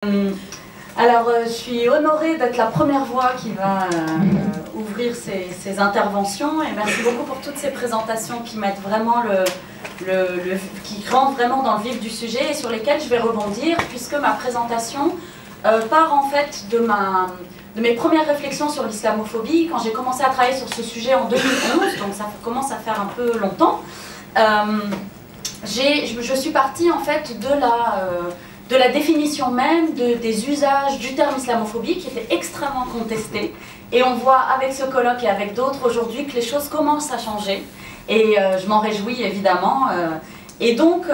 Je suis honorée d'être la première voix qui va ouvrir ces interventions, et merci beaucoup pour toutes ces présentations qui mettent vraiment qui rentrent vraiment dans le vif du sujet et sur lesquelles je vais rebondir, puisque ma présentation part en fait de mes premières réflexions sur l'islamophobie quand j'ai commencé à travailler sur ce sujet en 2011, donc ça commence à faire un peu longtemps. Je suis partie en fait de la définition même des usages du terme islamophobie qui était extrêmement contesté. Et on voit avec ce colloque et avec d'autres aujourd'hui que les choses commencent à changer. Et je m'en réjouis évidemment. Et donc,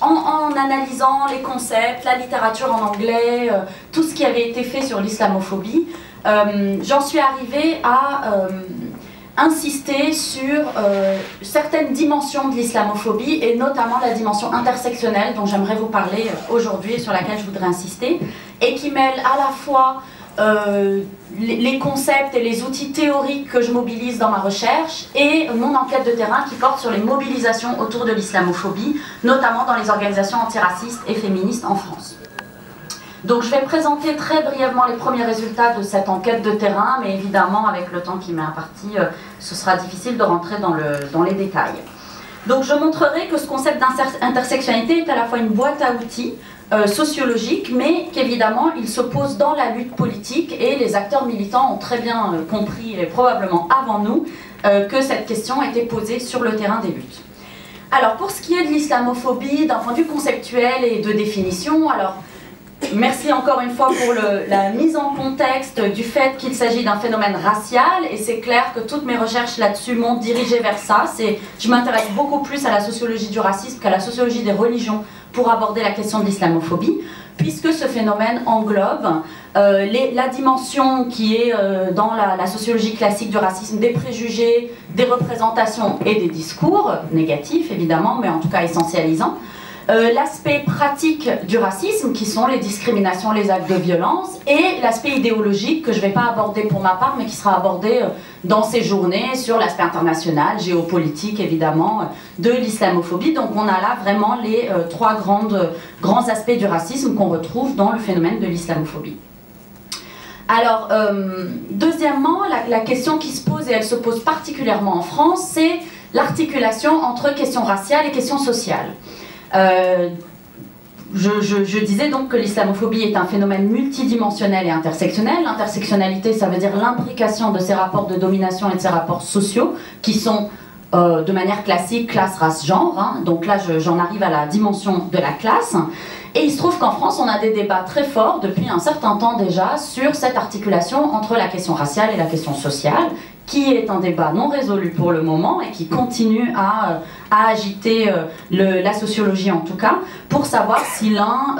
en analysant les concepts, la littérature en anglais, tout ce qui avait été fait sur l'islamophobie, j'en suis arrivée à insister sur certaines dimensions de l'islamophobie et notamment la dimension intersectionnelle dont j'aimerais vous parler aujourd'hui et sur laquelle je voudrais insister, et qui mêle à la fois les concepts et les outils théoriques que je mobilise dans ma recherche et mon enquête de terrain qui porte sur les mobilisations autour de l'islamophobie, notamment dans les organisations antiracistes et féministes en France. Donc je vais présenter très brièvement les premiers résultats de cette enquête de terrain, mais évidemment avec le temps qui m'est imparti, ce sera difficile de rentrer dans les détails. Donc je montrerai que ce concept d'intersectionnalité est à la fois une boîte à outils sociologique, mais qu'évidemment il se pose dans la lutte politique, et les acteurs militants ont très bien compris, et probablement avant nous, que cette question était posée sur le terrain des luttes. Alors pour ce qui est de l'islamophobie, d'un point de vue conceptuel et de définition, alors merci encore une fois pour la mise en contexte du fait qu'il s'agit d'un phénomène racial, et c'est clair que toutes mes recherches là-dessus m'ont dirigée vers ça. Je m'intéresse beaucoup plus à la sociologie du racisme qu'à la sociologie des religions pour aborder la question de l'islamophobie, puisque ce phénomène englobe la dimension qui est dans la sociologie classique du racisme des préjugés, des représentations et des discours, négatifs évidemment, mais en tout cas essentialisants. L'aspect pratique du racisme, qui sont les discriminations, les actes de violence, et l'aspect idéologique que je ne vais pas aborder pour ma part, mais qui sera abordé dans ces journées sur l'aspect international, géopolitique évidemment, de l'islamophobie. Donc on a là vraiment les trois grands aspects du racisme qu'on retrouve dans le phénomène de l'islamophobie. Alors, deuxièmement, la question qui se pose, et elle se pose particulièrement en France, c'est l'articulation entre questions raciales et questions sociales. Je disais donc que l'islamophobie est un phénomène multidimensionnel et intersectionnel. L'intersectionnalité, ça veut dire l'imbrication de ces rapports de domination et de ces rapports sociaux qui sont de manière classique classe, race, genre. Hein. Donc là, j'en arrive à la dimension de la classe. Et il se trouve qu'en France, on a des débats très forts depuis un certain temps déjà sur cette articulation entre la question raciale et la question sociale, qui est un débat non résolu pour le moment et qui continue à agiter la sociologie en tout cas, pour savoir si l'un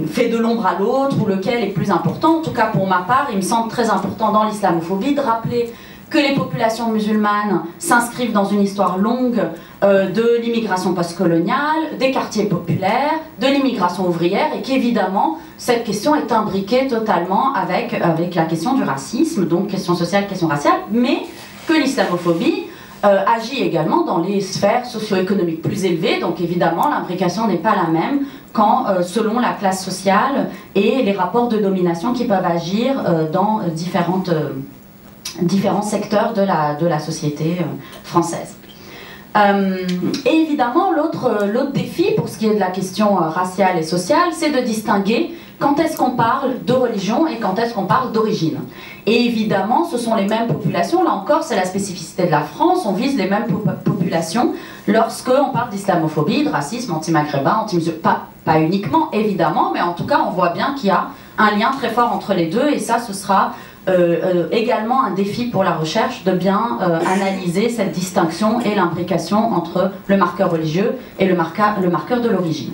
fait de l'ombre à l'autre ou lequel est plus important. En tout cas pour ma part, il me semble très important dans l'islamophobie de rappeler que les populations musulmanes s'inscrivent dans une histoire longue de l'immigration postcoloniale, des quartiers populaires, de l'immigration ouvrière, et qu'évidemment cette question est imbriquée totalement avec la question du racisme, donc question sociale, question raciale, mais que l'islamophobie agit également dans les sphères socio-économiques plus élevées, donc évidemment l'imbrication n'est pas la même quand, selon la classe sociale et les rapports de domination qui peuvent agir dans différents secteurs de la société française. Et évidemment, l'autre défi pour ce qui est de la question raciale et sociale, c'est de distinguer quand est-ce qu'on parle de religion et quand est-ce qu'on parle d'origine. Et évidemment, ce sont les mêmes populations, là encore, c'est la spécificité de la France, on vise les mêmes populations lorsqu'on parle d'islamophobie, de racisme, anti-maghrébin, anti-musulman, pas uniquement, évidemment, mais en tout cas, on voit bien qu'il y a un lien très fort entre les deux, et ça, ce sera également un défi pour la recherche de bien analyser cette distinction et l'imbrication entre le marqueur religieux et le marqueur de l'origine.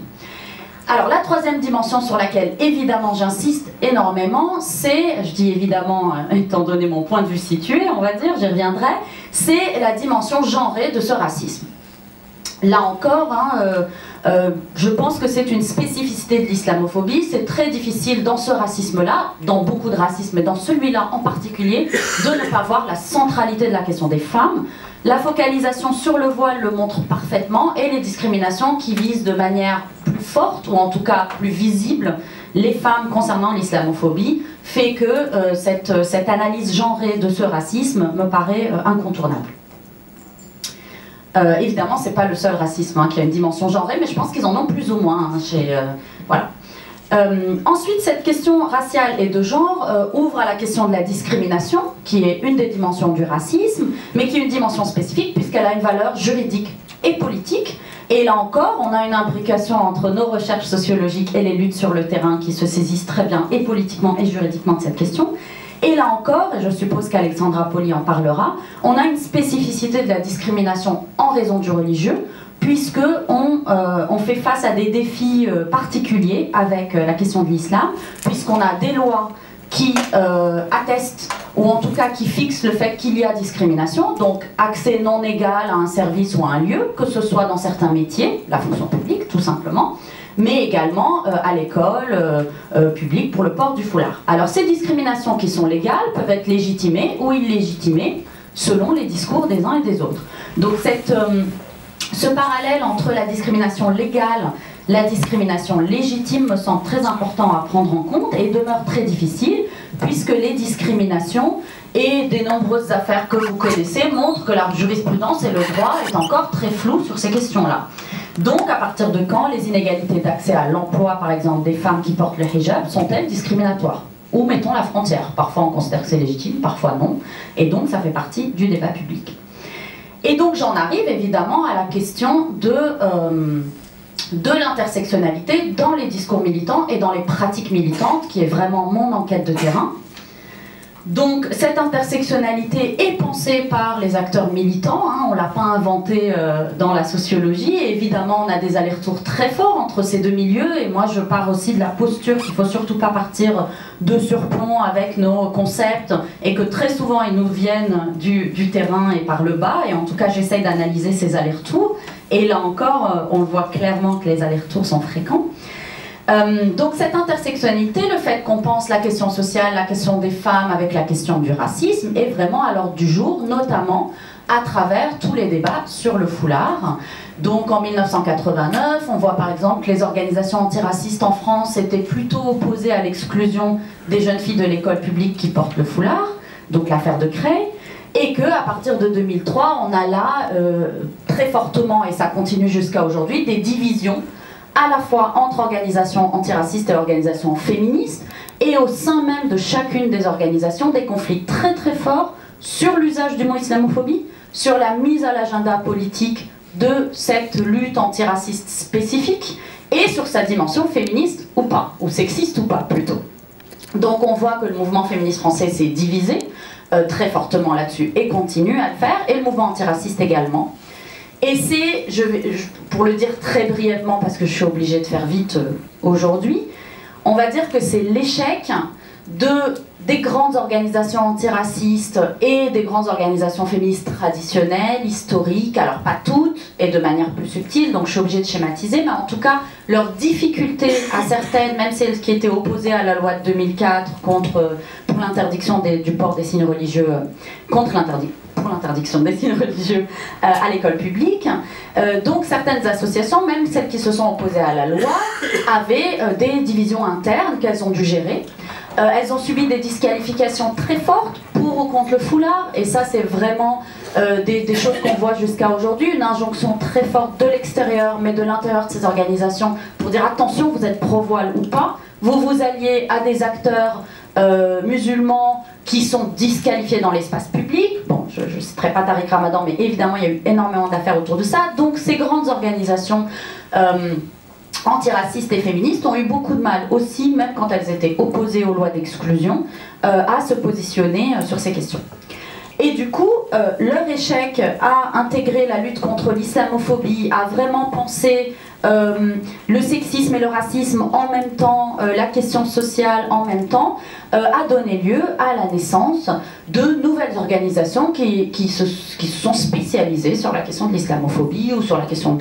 Alors la troisième dimension sur laquelle évidemment j'insiste énormément, c'est, je dis évidemment étant donné mon point de vue situé, on va dire, j'y reviendrai, c'est la dimension genrée de ce racisme. Là encore, je pense que c'est une spécificité de l'islamophobie. C'est très difficile dans ce racisme-là, dans beaucoup de racismes, mais dans celui-là en particulier, de ne pas voir la centralité de la question des femmes. La focalisation sur le voile le montre parfaitement, et les discriminations qui visent de manière plus fortes, ou en tout cas plus visibles, les femmes concernant l'islamophobie, fait que cette analyse genrée de ce racisme me paraît incontournable. Évidemment, ce n'est pas le seul racisme qui a une dimension genrée, mais je pense qu'ils en ont plus ou moins. Voilà. Ensuite, cette question raciale et de genre ouvre à la question de la discrimination, qui est une des dimensions du racisme, mais qui est une dimension spécifique puisqu'elle a une valeur juridique et politique. Et là encore, on a une imbrication entre nos recherches sociologiques et les luttes sur le terrain qui se saisissent très bien et politiquement et juridiquement de cette question. Et là encore, et je suppose qu'Alexandra Poli en parlera, on a une spécificité de la discrimination en raison du religieux, puisqu'on fait face à des défis particuliers avec la question de l'islam, puisqu'on a des lois qui attestent, ou en tout cas qui fixent le fait qu'il y a discrimination, donc accès non égal à un service ou à un lieu, que ce soit dans certains métiers, la fonction publique tout simplement, mais également à l'école publique pour le port du foulard. Alors ces discriminations qui sont légales peuvent être légitimées ou illégitimées selon les discours des uns et des autres. Donc ce parallèle entre la discrimination légale, la discrimination légitime me semble très important à prendre en compte et demeure très difficile puisque les discriminations et des nombreuses affaires que vous connaissez montrent que la jurisprudence et le droit est encore très flou sur ces questions-là. Donc, à partir de quand les inégalités d'accès à l'emploi, par exemple, des femmes qui portent le hijab, sont-elles discriminatoires? Où mettons la frontière? Parfois on considère que c'est légitime, parfois non. Et donc ça fait partie du débat public. Et donc j'en arrive évidemment à la question de l'intersectionnalité dans les discours militants et dans les pratiques militantes, qui est vraiment mon enquête de terrain. Donc cette intersectionnalité est pensée par les acteurs militants, on ne l'a pas inventée dans la sociologie, et évidemment on a des allers-retours très forts entre ces deux milieux, et moi je pars aussi de la posture qu'il ne faut surtout pas partir de surplomb avec nos concepts, et que très souvent ils nous viennent du terrain et par le bas, et en tout cas j'essaye d'analyser ces allers-retours, et là encore on voit clairement que les allers-retours sont fréquents. Donc cette intersectionnalité, le fait qu'on pense la question sociale, la question des femmes avec la question du racisme est vraiment à l'ordre du jour, notamment à travers tous les débats sur le foulard. Donc en 1989, on voit par exemple que les organisations antiracistes en France étaient plutôt opposées à l'exclusion des jeunes filles de l'école publique qui portent le foulard, donc l'affaire de Creil, et qu'à partir de 2003, on a là très fortement, et ça continue jusqu'à aujourd'hui, des divisions à la fois entre organisations antiracistes et organisations féministes, et au sein même de chacune des organisations, des conflits très très forts sur l'usage du mot islamophobie, sur la mise à l'agenda politique de cette lutte antiraciste spécifique, et sur sa dimension féministe ou pas, ou sexiste ou pas plutôt. Donc on voit que le mouvement féministe français s'est divisé très fortement là-dessus, et continue à le faire, et le mouvement antiraciste également. Et c'est, pour le dire très brièvement, parce que je suis obligée de faire vite aujourd'hui, on va dire que c'est l'échec des grandes organisations antiracistes et des grandes organisations féministes traditionnelles, historiques, alors pas toutes, et de manière plus subtile, donc je suis obligée de schématiser, mais en tout cas, leur difficulté à certaines, même celles qui étaient opposées à la loi de 2004 pour l'interdiction du port des signes religieux, pour l'interdiction des signes religieux à l'école publique. Donc certaines associations, même celles qui se sont opposées à la loi, avaient des divisions internes qu'elles ont dû gérer. Elles ont subi des disqualifications très fortes pour ou contre le foulard, et ça c'est vraiment des choses qu'on voit jusqu'à aujourd'hui, une injonction très forte de l'extérieur, mais de l'intérieur de ces organisations, pour dire attention, vous êtes pro-voile ou pas, vous vous alliez à des acteurs musulmans qui sont disqualifiés dans l'espace public. Bon, je ne citerai pas Tariq Ramadan, mais évidemment il y a eu énormément d'affaires autour de ça. Donc ces grandes organisations antiracistes et féministes ont eu beaucoup de mal aussi, même quand elles étaient opposées aux lois d'exclusion, à se positionner sur ces questions. Et du coup, leur échec à intégrer la lutte contre l'islamophobie, à vraiment penser le sexisme et le racisme en même temps, la question sociale en même temps, a donné lieu à la naissance de nouvelles organisations qui se sont spécialisées sur la question de l'islamophobie ou sur la question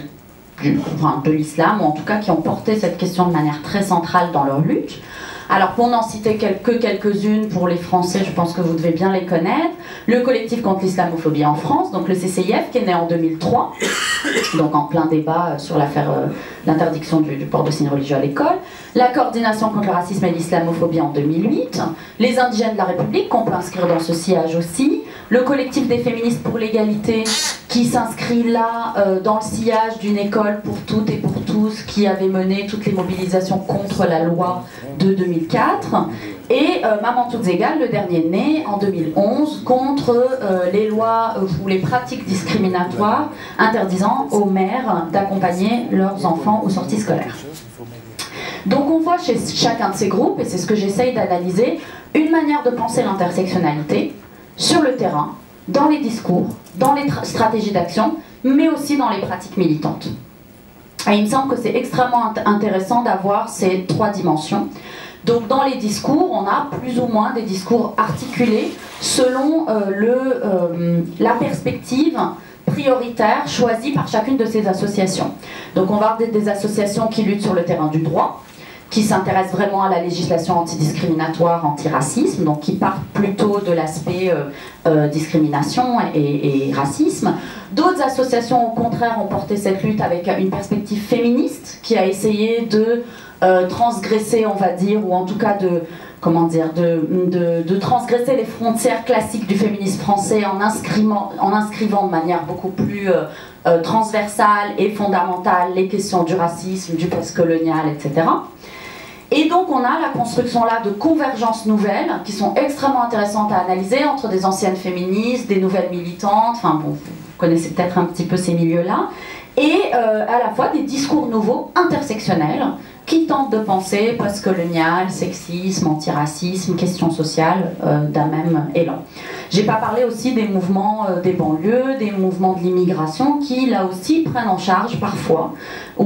de l'islam, ou en tout cas qui ont porté cette question de manière très centrale dans leur lutte. Alors pour n'en citer quelques-unes, pour les Français, je pense que vous devez bien les connaître. Le collectif contre l'islamophobie en France, donc le CCIF, qui est né en 2003, donc en plein débat sur l'affaire l'interdiction du port de signes religieux à l'école. La coordination contre le racisme et l'islamophobie en 2008. Les indigènes de la République, qu'on peut inscrire dans ce sillage aussi. Le collectif des féministes pour l'égalité, qui s'inscrit là dans le sillage d'une école pour toutes et pour tous, qui avait mené toutes les mobilisations contre la loi de 2004. Et Maman Toutes Égales, le dernier né, en 2011, contre les lois ou les pratiques discriminatoires interdisant aux mères d'accompagner leurs enfants aux sorties scolaires. Donc on voit chez chacun de ces groupes, et c'est ce que j'essaye d'analyser, une manière de penser l'intersectionnalité sur le terrain, dans les discours, dans les stratégies d'action, mais aussi dans les pratiques militantes. Et il me semble que c'est extrêmement intéressant d'avoir ces trois dimensions. Donc dans les discours, on a plus ou moins des discours articulés selon la perspective prioritaire choisie par chacune de ces associations. Donc on va avoir des associations qui luttent sur le terrain du droit, qui s'intéressent vraiment à la législation antidiscriminatoire, antiracisme, donc qui partent plutôt de l'aspect discrimination et racisme. D'autres associations, au contraire, ont porté cette lutte avec une perspective féministe, qui a essayé de transgresser, on va dire, ou en tout cas de transgresser les frontières classiques du féminisme français en inscrivant de manière beaucoup plus transversale et fondamentale les questions du racisme, du postcolonial, etc. Et donc on a la construction là de convergences nouvelles qui sont extrêmement intéressantes à analyser entre des anciennes féministes, des nouvelles militantes, enfin bon, vous connaissez peut-être un petit peu ces milieux-là, et à la fois des discours nouveaux intersectionnels qui tentent de penser postcolonial, sexisme, antiracisme, questions sociales d'un même élan. J'ai pas parlé aussi des mouvements des banlieues, des mouvements de l'immigration qui là aussi prennent en charge parfois, ou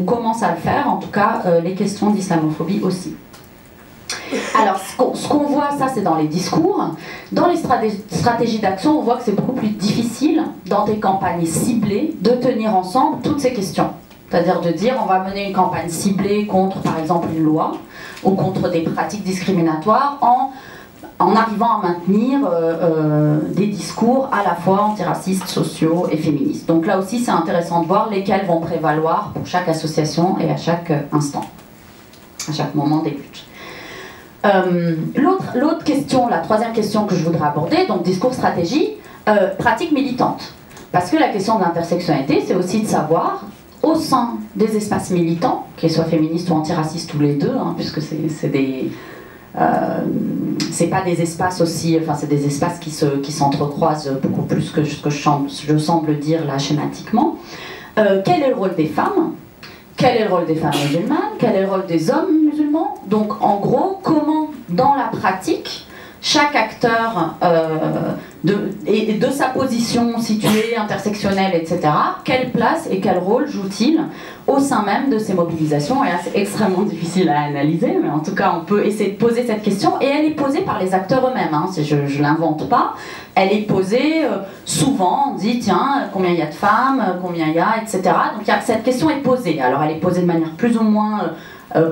commencent à le faire en tout cas, les questions d'islamophobie aussi. Alors ce qu'on voit, ça c'est dans les discours. Dans les stratégies d'action, on voit que c'est beaucoup plus difficile dans des campagnes ciblées de tenir ensemble toutes ces questions. C'est-à-dire de dire on va mener une campagne ciblée contre par exemple une loi ou contre des pratiques discriminatoires en arrivant à maintenir des discours à la fois antiracistes, sociaux et féministes. Donc là aussi c'est intéressant de voir lesquels vont prévaloir pour chaque association et à chaque instant, à chaque moment des luttes. L'autre question, la troisième question que je voudrais aborder, donc discours, stratégie, pratique militante. Parce que la question de l'intersectionnalité, c'est aussi de savoir, au sein des espaces militants, qu'ils soient féministes ou antiracistes, tous les deux, hein, puisque c'est pas des espaces aussi, enfin c'est des espaces qui s'entrecroisent beaucoup plus que ce que je semble dire là schématiquement. Quel est le rôle des femmes ? Quel est le rôle des femmes musulmanes? Quel est le rôle des hommes musulmans? Donc en gros, comment dans la pratique, chaque acteur de sa position située, intersectionnelle, etc., quelle place et quel rôle joue-t-il au sein même de ces mobilisations? Et là, c'est extrêmement difficile à analyser, mais en tout cas, on peut essayer de poser cette question, et elle est posée par les acteurs eux-mêmes, hein, je ne l'invente pas. Elle est posée souvent, on dit, tiens, combien il y a de femmes, combien il y a, etc. Donc cette question est posée. Alors elle est posée de manière plus ou moins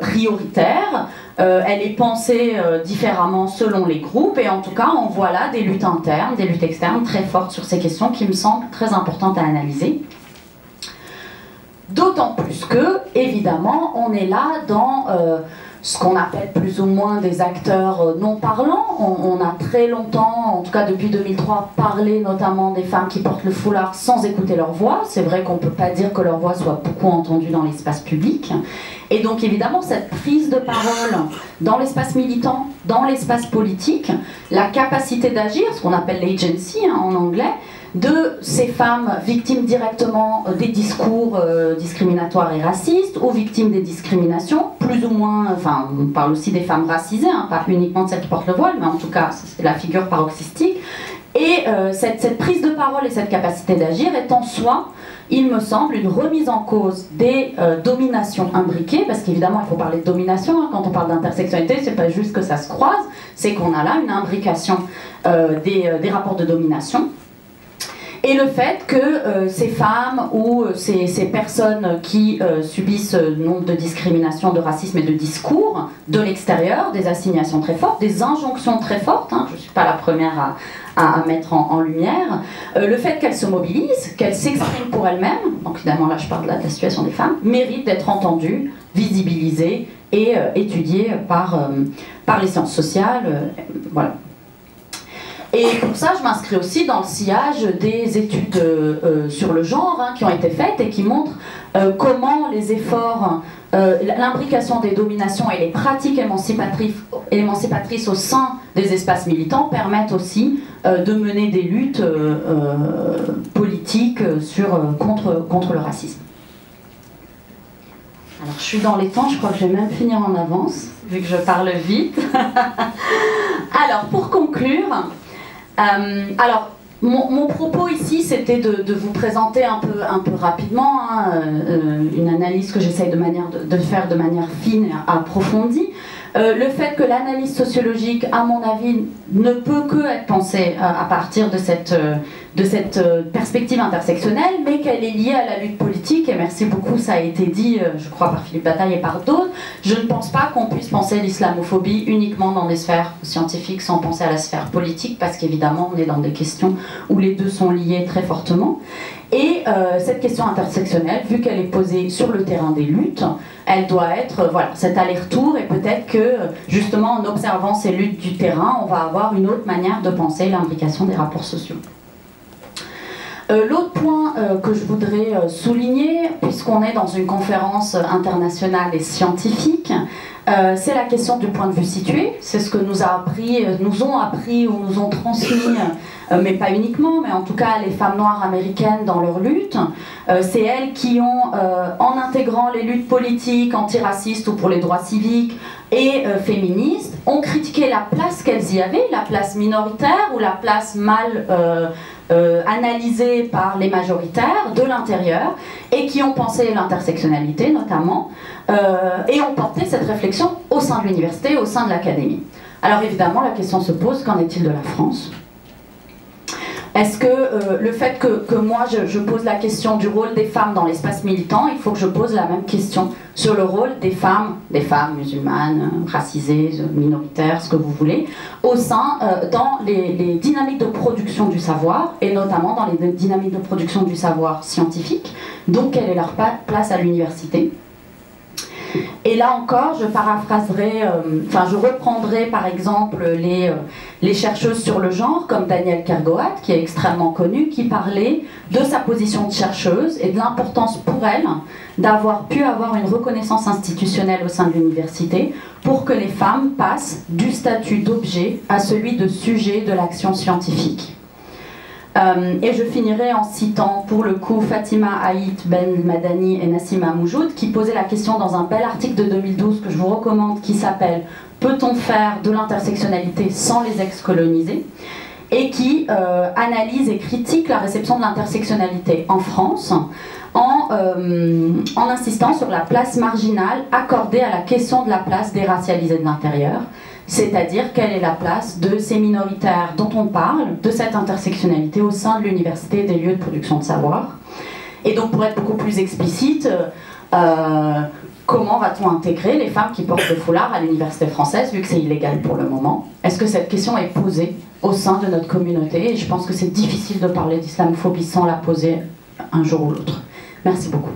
prioritaire, elle est pensée différemment selon les groupes, et en tout cas on voit là des luttes internes, des luttes externes très fortes sur ces questions qui me semblent très importantes à analyser. D'autant plus que, évidemment, on est là dans ce qu'on appelle plus ou moins des acteurs non parlants. On a très longtemps, en tout cas depuis 2003, parlé notamment des femmes qui portent le foulard sans écouter leur voix. C'est vrai qu'on ne peut pas dire que leur voix soit beaucoup entendue dans l'espace public. Et donc évidemment, cette prise de parole dans l'espace militant, dans l'espace politique, la capacité d'agir, ce qu'on appelle l'agency hein, en anglais, de ces femmes victimes directement des discours discriminatoires et racistes, ou victimes des discriminations, plus ou moins, enfin on parle aussi des femmes racisées, hein, pas uniquement de celles qui portent le voile, mais en tout cas c'est la figure paroxystique. Et cette prise de parole et cette capacité d'agir est en soi, il me semble, une remise en cause des dominations imbriquées, parce qu'évidemment il faut parler de domination, hein, quand on parle d'intersectionnalité, c'est pas juste que ça se croise, c'est qu'on a là une imbrication des rapports de domination. Et le fait que ces femmes ou ces personnes qui subissent nombre de discriminations, de racisme et de discours de l'extérieur, des assignations très fortes, des injonctions très fortes, hein, je ne suis pas la première à mettre en lumière, le fait qu'elles se mobilisent, qu'elles s'expriment pour elles-mêmes, donc évidemment là je parle de la situation des femmes, mérite d'être entendues, visibilisées et étudiées par les sciences sociales. Voilà. Et pour ça, je m'inscris aussi dans le sillage des études sur le genre qui ont été faites et qui montrent comment les efforts, l'imbrication des dominations et les pratiques émancipatrices au sein des espaces militants permettent aussi de mener des luttes politiques contre le racisme. Alors je suis dans les temps, je crois que je vais même finir en avance, vu que je parle vite. Alors pour conclure, mon propos ici, c'était de vous présenter un peu rapidement une analyse que j'essaye de faire de manière fine et approfondie. Le fait que l'analyse sociologique, à mon avis, ne peut que être pensée à partir de cette perspective intersectionnelle, mais qu'elle est liée à la lutte politique, et merci beaucoup, ça a été dit, je crois, par Philippe Bataille et par d'autres. Je ne pense pas qu'on puisse penser l'islamophobie uniquement dans des sphères scientifiques sans penser à la sphère politique, parce qu'évidemment, on est dans des questions où les deux sont liés très fortement. Et cette question intersectionnelle, vu qu'elle est posée sur le terrain des luttes, elle doit être, voilà, cet aller-retour, et peut-être que, justement, en observant ces luttes du terrain, on va avoir une autre manière de penser l'imbrication des rapports sociaux. L'autre point que je voudrais souligner, puisqu'on est dans une conférence internationale et scientifique, c'est la question du point de vue situé. C'est ce que nous ont appris ou nous ont transmis, mais pas uniquement, mais en tout cas les femmes noires américaines dans leur lutte. C'est elles qui ont, en intégrant les luttes politiques, antiracistes ou pour les droits civiques et féministes, ont critiqué la place qu'elles y avaient, la place minoritaire ou la place mal analysée par les majoritaires de l'intérieur, et qui ont pensé l'intersectionnalité notamment, et ont porté cette réflexion au sein de l'université, au sein de l'académie. Alors évidemment, la question se pose, qu'en est-il de la France ? Est-ce que le fait que moi je pose la question du rôle des femmes dans l'espace militant, il faut que je pose la même question sur le rôle des femmes musulmanes, racisées, minoritaires, ce que vous voulez, au sein, dans les dynamiques de production du savoir, et notamment dans les dynamiques de production du savoir scientifique, donc quelle est leur place à l'université. Et là encore, je paraphraserai, je reprendrai par exemple les chercheuses sur le genre, comme Danielle Kergoat, qui est extrêmement connue, qui parlait de sa position de chercheuse et de l'importance pour elle d'avoir pu avoir une reconnaissance institutionnelle au sein de l'université pour que les femmes passent du statut d'objet à celui de sujet de l'action scientifique. Et je finirai en citant pour le coup Fatima Aït Ben Madani et Nassima Moujoud, qui posaient la question dans un bel article de 2012 que je vous recommande, qui s'appelle « Peut-on faire de l'intersectionnalité sans les ex-coloniser ?» et qui analyse et critique la réception de l'intersectionnalité en France en insistant sur la place marginale accordée à la question de la place déracialisée de l'intérieur, c'est-à-dire quelle est la place de ces minoritaires dont on parle, de cette intersectionnalité au sein de l'université et des lieux de production de savoir. Et donc pour être beaucoup plus explicite, comment va-t-on intégrer les femmes qui portent le foulard à l'université française, vu que c'est illégal pour le moment? Est-ce que cette question est posée au sein de notre communauté? Et je pense que c'est difficile de parler d'islamophobie sans la poser un jour ou l'autre. Merci beaucoup.